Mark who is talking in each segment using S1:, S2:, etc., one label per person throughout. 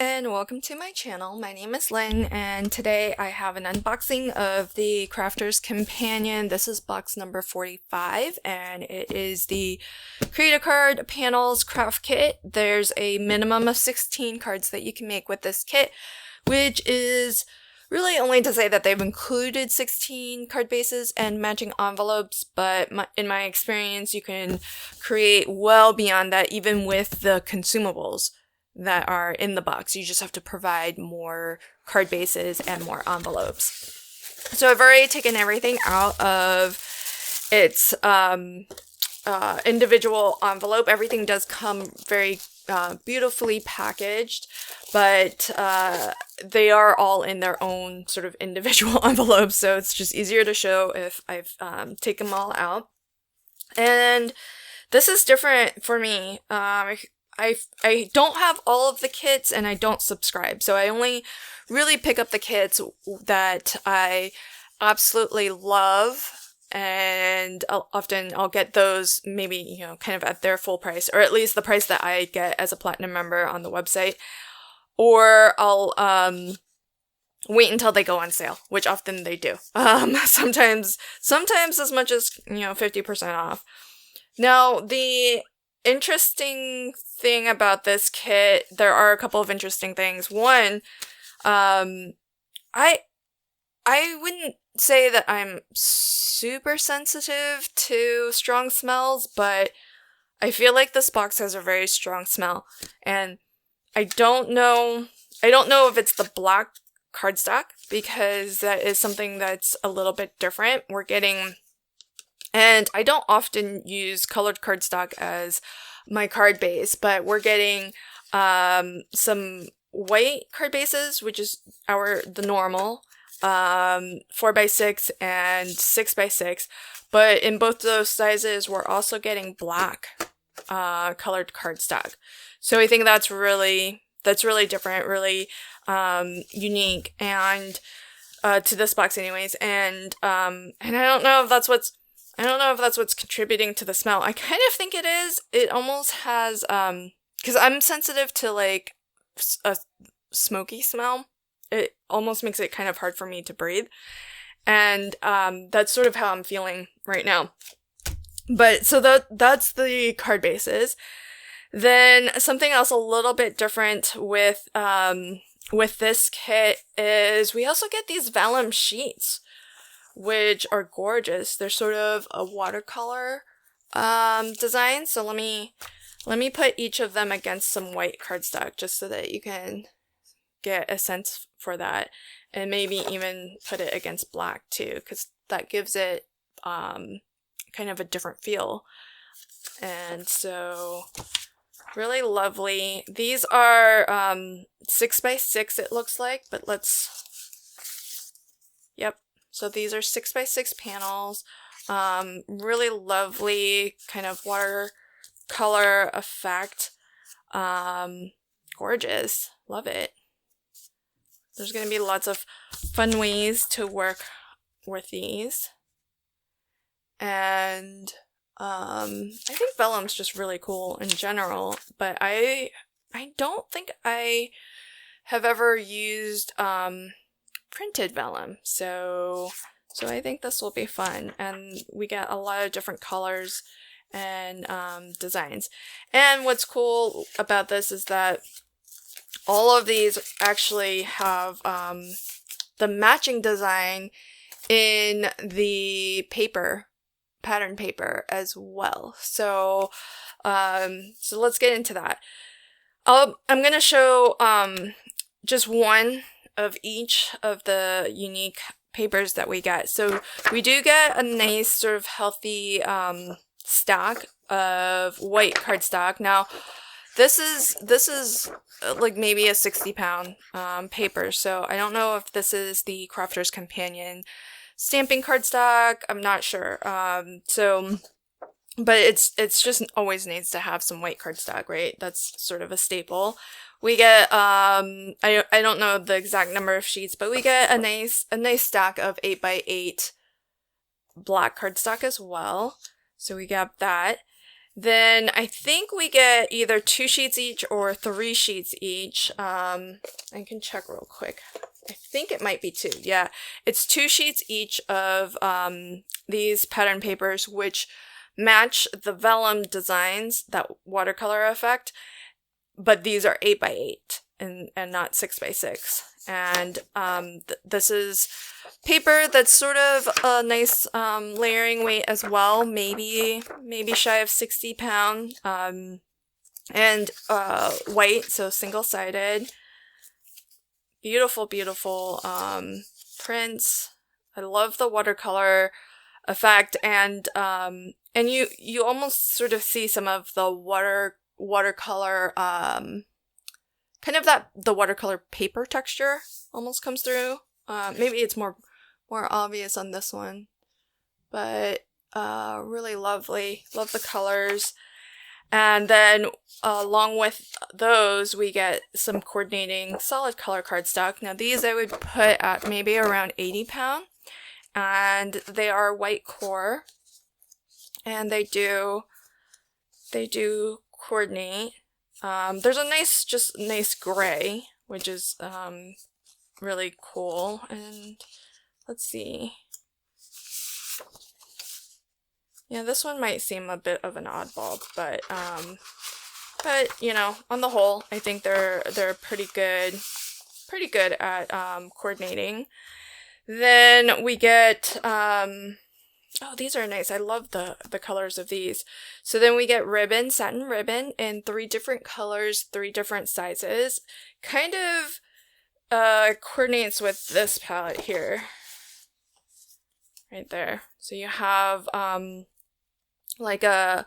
S1: and welcome to my channel. My name is Lynn and today I have an unboxing of the Crafter's Companion. This is box number 45 and it is the Create a Card Panels Craft Kit. There's a minimum of 16 cards that you can make with this kit, which is really only to say that they've included 16 card bases and matching envelopes, but in my experience you can create well beyond that even with the consumables that are in the box. You just have to provide more card bases and more envelopes. So I've already taken everything out of its individual envelope. Everything does come very beautifully packaged, but they are all in their own sort of individual envelopes, so it's just easier to show if I've taken them all out. And this is different for me. I don't have all of the kits and I don't subscribe, so I only really pick up the kits that I absolutely love, and I'll get those maybe, kind of at their full price, or at least the price that I get as a platinum member on the website, or I'll wait until they go on sale, which often they do. Sometimes as much as 50% off. Now, the interesting thing about this kit, there are a couple of interesting things. One, I wouldn't say that I'm super sensitive to strong smells, but I feel like this box has a very strong smell, and I don't know if it's the black cardstock, because that is something that's a little bit different. And I don't often use colored cardstock as my card base, but we're getting some white card bases, which is the normal 4x6 and 6x6, but in both those sizes we're also getting black colored cardstock. So I think that's really different, really unique, and to this box anyways. And I don't know if that's what's contributing to the smell. I kind of think it is. It almost has, because I'm sensitive to like a smoky smell. It almost makes it kind of hard for me to breathe. And that's sort of how I'm feeling right now. But so that's the card bases. Then something else a little bit different with this kit is we also get these vellum sheets, which are gorgeous. They're sort of a watercolor design. So let me put each of them against some white cardstock just so that you can get a sense for that, and maybe even put it against black too, because that gives it kind of a different feel. And so really lovely. These are 6x6 it looks like, but yep. So these are 6x6 panels. Really lovely kind of watercolor effect. Gorgeous. Love it. There's going to be lots of fun ways to work with these. And I think vellum's just really cool in general, but I don't think I have ever used printed vellum, so I think this will be fun, and we get a lot of different colors and designs. And what's cool about this is that all of these actually have the matching design in the pattern paper as well. So let's get into that. I'm gonna show just one of each of the unique papers that we get. So we do get a nice sort of healthy stack of white cardstock. Now this is like maybe a 60-pound paper, so I don't know if this is the Crafter's Companion stamping cardstock. I'm not sure. But it's just always needs to have some white cardstock, right? That's sort of a staple. We get I don't know the exact number of sheets, but we get a nice stack of 8x8 black cardstock as well. So we got that. Then I think we get either 2 sheets each or 3 sheets each. I can check real quick. I think it might be 2. Yeah, it's 2 sheets each of these pattern papers, which match the vellum designs, that watercolor effect, but these are 8x8 and not 6x6. And this is paper that's sort of a nice layering weight as well, maybe shy of 60 pounds, and white, so single-sided. Beautiful prints. I love the watercolor effect, and you almost sort of see some of the watercolor kind of the watercolor paper texture almost comes through. Maybe it's more obvious on this one, but really lovely. Love the colors. And then along with those, we get some coordinating solid color cardstock. Now these I would put at maybe around 80 pounds, and they are white core, and they do coordinate. There's a nice gray, which is really cool. And let's see. Yeah, this one might seem a bit of an oddball, but you know, on the whole, I think they're pretty good at coordinating. Then we get oh, these are nice. I love the colors of these. So then we get ribbon, satin ribbon, in 3 different colors, 3 different sizes. Kind of coordinates with this palette here. Right there. So you have like a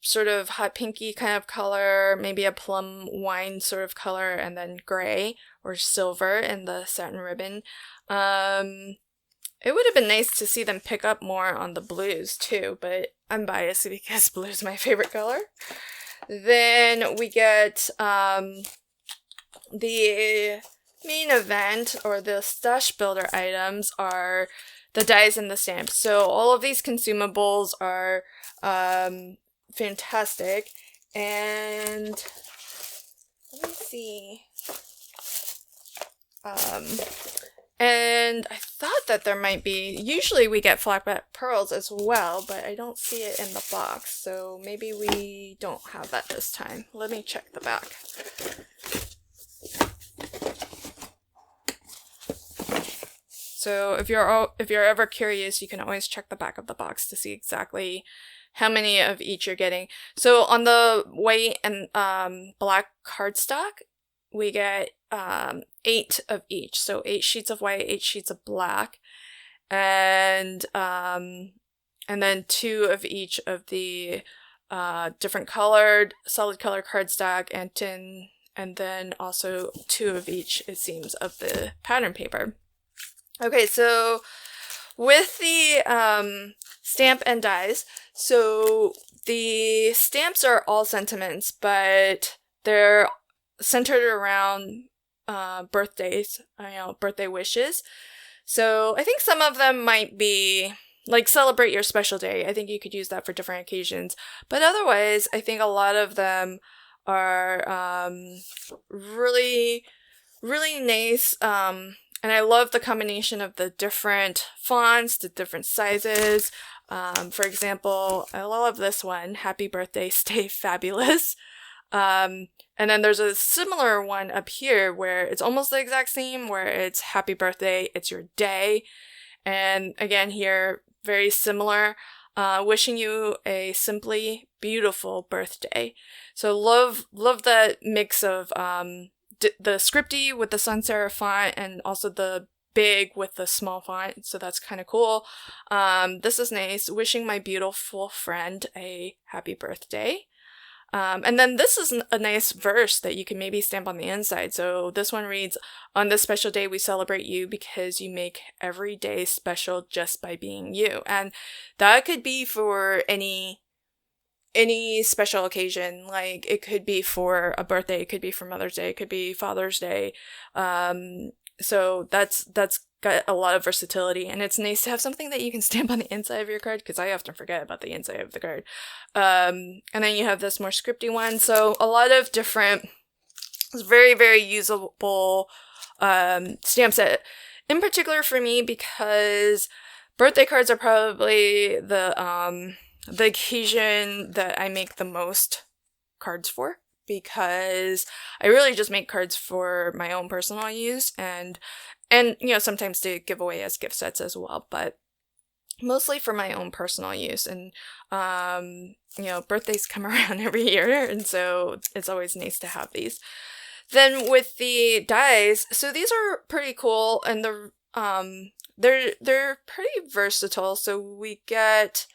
S1: sort of hot pinky kind of color, maybe a plum wine sort of color, and then gray or silver in the satin ribbon. It would have been nice to see them pick up more on the blues too, but I'm biased because blue is my favorite color. Then we get the main event, or the stash builder items, are the dies and the stamps. So all of these consumables are fantastic. And let me see. And I thought that there might be, usually we get flat pearls as well, but I don't see it in the box, so maybe we don't have that this time. Let me check the back. So if you're ever curious, you can always check the back of the box to see exactly how many of each you're getting. So on the white and black cardstock, we get 8 of each. So 8 sheets of white, 8 sheets of black, and then 2 of each of the different colored solid color cardstock, and then also 2 of each, it seems, of the pattern paper. Okay, so with the stamp and dies, so the stamps are all sentiments, but they're centered around birthdays, birthday wishes. So I think some of them might be like celebrate your special day. I think you could use that for different occasions. But otherwise, I think a lot of them are really, really nice. And I love the combination of the different fonts, the different sizes. For example, I love this one, Happy Birthday, Stay Fabulous. And then there's a similar one up here where it's almost the exact same, where it's Happy Birthday, it's your day. And again here, very similar, wishing you a simply beautiful birthday. So love that mix of the scripty with the sans serif font, and also the big with the small font, so that's kind of cool. This is nice. Wishing my beautiful friend a happy birthday. And then this is a nice verse that you can maybe stamp on the inside. So this one reads, on this special day we celebrate you because you make every day special just by being you. And that could be for any special occasion. Like it could be for a birthday, it could be for Mother's Day, it could be Father's Day. So that's got a lot of versatility, and it's nice to have something that you can stamp on the inside of your card, because I often forget about the inside of the card. And then you have this more scripty one, so a lot of different, very, very usable stamp set. In particular for me, because birthday cards are probably the occasion that I make the most cards for, because I really just make cards for my own personal use and sometimes to give away as gift sets as well, but mostly for my own personal use. And birthdays come around every year, and so it's always nice to have these. Then with the dies, so these are pretty cool, and they're pretty versatile. So we get,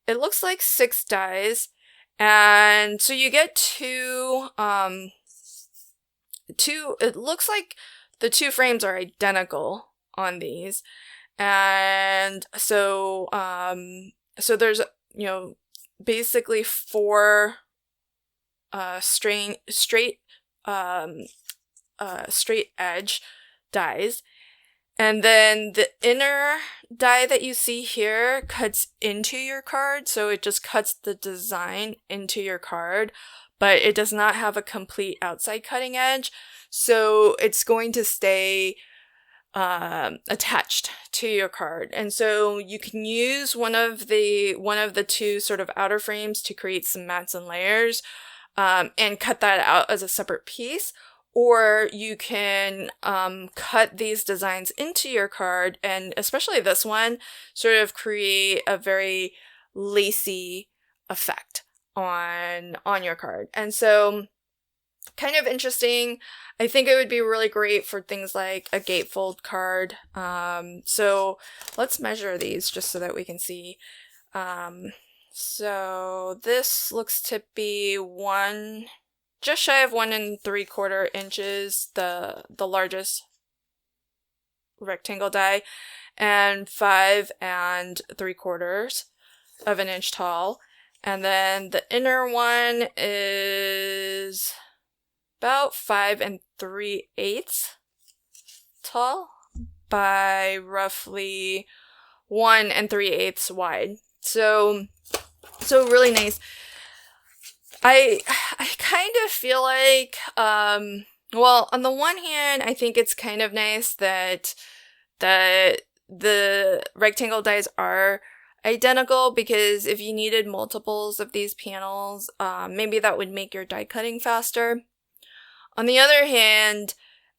S1: it looks like 6 dies, and so you get two, it looks like the 2 frames are identical on these. And so there's, basically 4 straight edge dies. And then the inner die that you see here cuts into your card, so it just cuts the design into your card, but it does not have a complete outside cutting edge, so it's going to stay attached to your card. And so you can use one of the 2 sort of outer frames to create some mats and layers, and cut that out as a separate piece. Or you can cut these designs into your card, and especially this one, sort of create a very lacy effect on your card. And so, kind of interesting. I think it would be really great for things like a gatefold card. So let's measure these just so that we can see. So this looks to be just shy of 1 3/4 inches, the largest rectangle die, and 5 3/4 of an inch tall. And then the inner one is about 5 3/8 tall by roughly 1 3/8 wide. So really nice. I kind of feel like, well, on the one hand, I think it's kind of nice that the rectangle dies are identical, because if you needed multiples of these panels, maybe that would make your die cutting faster. On the other hand,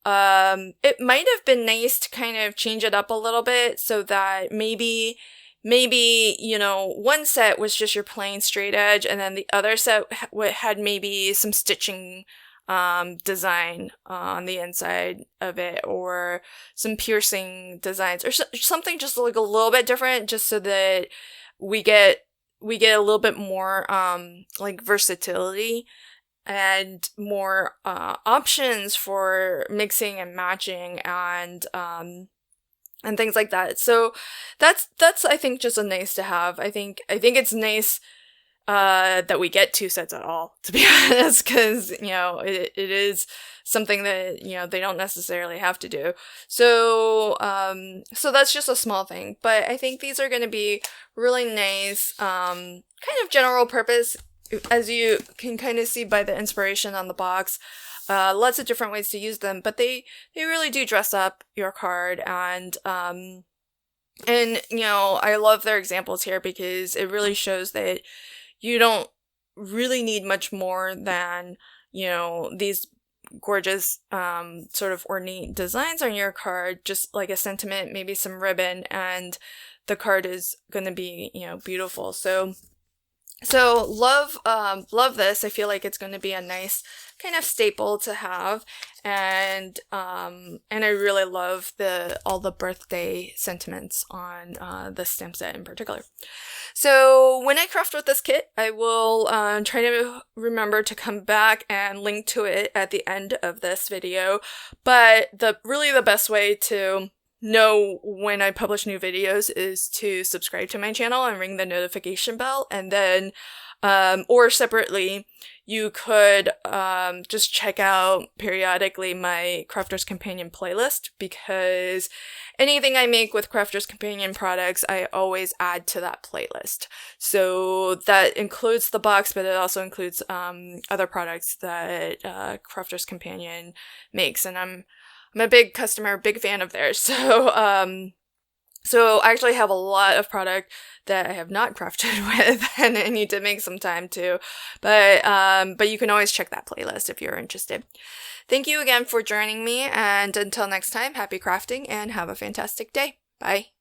S1: it might have been nice to kind of change it up a little bit, so that maybe, one set was just your plain straight edge, and then the other set had maybe some stitching design on the inside of it, or some piercing designs, or something just like a little bit different, just so that we get a little bit more like versatility and more options for mixing and matching and things like that. So that's I think just a nice to have. I think it's nice that we get 2 sets at all, to be honest, because it is something that they don't necessarily have to do. So that's just a small thing, but I think these are going to be really nice, kind of general purpose, as you can kind of see by the inspiration on the box. Lots of different ways to use them, but they really do dress up your card, and I love their examples here, because it really shows that you don't really need much more than these gorgeous sort of ornate designs on your card, just like a sentiment, maybe some ribbon, and the card is going to be beautiful. So love this. I feel like it's going to be a nice kind of staple to have, and I really love all the birthday sentiments on the stamp set in particular. So when I craft with this kit, I will try to remember to come back and link to it at the end of this video. But the best way to know when I publish new videos is to subscribe to my channel and ring the notification bell, and then Or separately, you could just check out periodically my Crafter's Companion playlist, because anything I make with Crafter's Companion products, I always add to that playlist. So that includes the box, but it also includes other products that Crafter's Companion makes, and I'm a big customer, big fan of theirs. So I actually have a lot of product that I have not crafted with, and I need to make some time to. But you can always check that playlist if you're interested. Thank you again for joining me, and until next time, happy crafting and have a fantastic day. Bye.